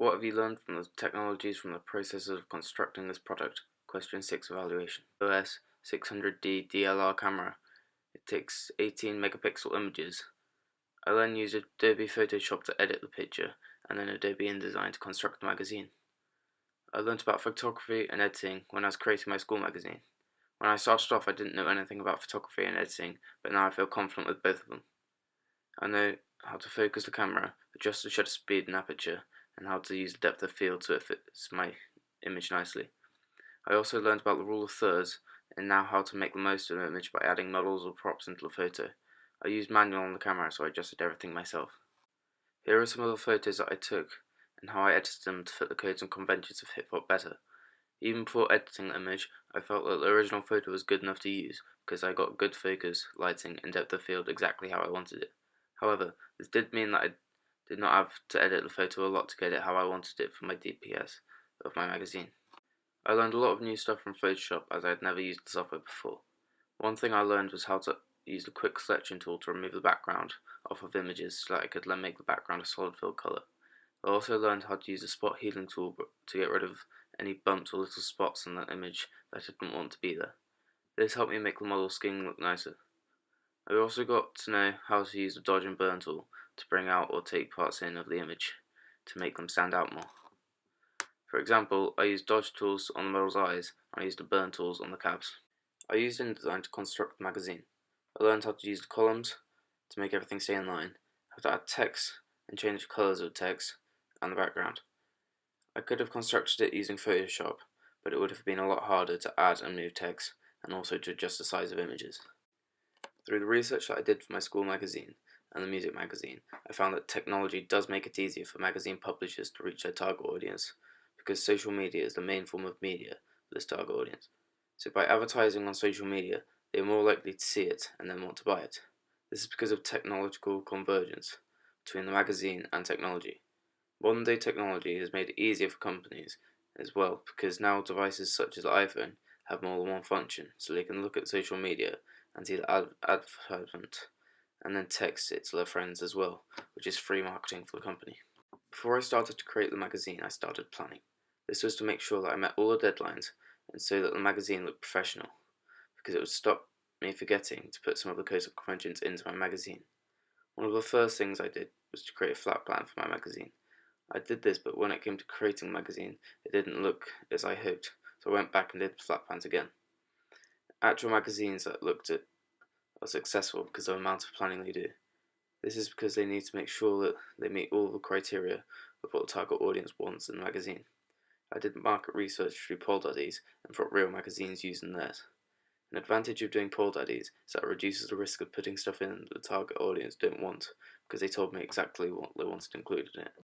What have you learned from the technologies from the process of constructing this product? Question 6 evaluation. OS 600D DLR camera. It takes 18 megapixel images. I then used Adobe Photoshop to edit the picture, and then Adobe InDesign to construct the magazine. I learned about photography and editing when I was creating my school magazine. When I started off, I didn't know anything about photography and editing, but now I feel confident with both of them. I know how to focus the camera, adjust the shutter speed and aperture, and how to use the depth of field so it fits my image nicely. I also learned about the rule of thirds, and now how to make the most of an image by adding models or props into the photo. I used manual on the camera, so I adjusted everything myself. Here are some of the photos that I took, and how I edited them to fit the codes and conventions of hip-hop better. Even before editing the image, I felt that the original photo was good enough to use, because I got good focus, lighting, and depth of field exactly how I wanted it. However, this did mean that I did not have to edit the photo a lot to get it how I wanted it for my DPS of my magazine. I learned a lot of new stuff from Photoshop as I had never used the software before. One thing I learned was how to use the quick selection tool to remove the background off of images so that I could then make the background a solid fill colour. I also learned how to use the spot healing tool to get rid of any bumps or little spots in that image that I didn't want to be there. This helped me make the model's skin look nicer. I also got to know how to use the dodge and burn tool to bring out or take parts in of the image to make them stand out more. For example, I used dodge tools on the model's eyes and I used the burn tools on the cabs. I used InDesign to construct the magazine. I learned how to use the columns to make everything stay in line, how to add text and change the colours of text and the background. I could have constructed it using Photoshop, but it would have been a lot harder to add and move text and also to adjust the size of images. Through the research that I did for my school magazine and the music magazine, I found that technology does make it easier for magazine publishers to reach their target audience, because social media is the main form of media for this target audience. So by advertising on social media, they are more likely to see it and then want to buy it. This is because of technological convergence between the magazine and technology. Modern day technology has made it easier for companies as well, because now devices such as the iPhone have more than one function, so they can look at social media and see the advertisement and then text it to their friends as well, which is free marketing for the company. Before I started to create the magazine, I started planning. This was to make sure that I met all the deadlines and so that the magazine looked professional, because it would stop me forgetting to put some of the codes and conventions into my magazine. One of the first things I did was to create a flat plan for my magazine. I did this, but when it came to creating the magazine, it didn't look as I hoped, so I went back and did the flat plans again. Actual magazines that looked at are successful because of the amount of planning they do. This is because they need to make sure that they meet all the criteria of what the target audience wants in the magazine. I did market research through Polldaddies and brought real magazines using theirs. An advantage of doing Polldaddies is that it reduces the risk of putting stuff in that the target audience don't want, because they told me exactly what they wanted included in it.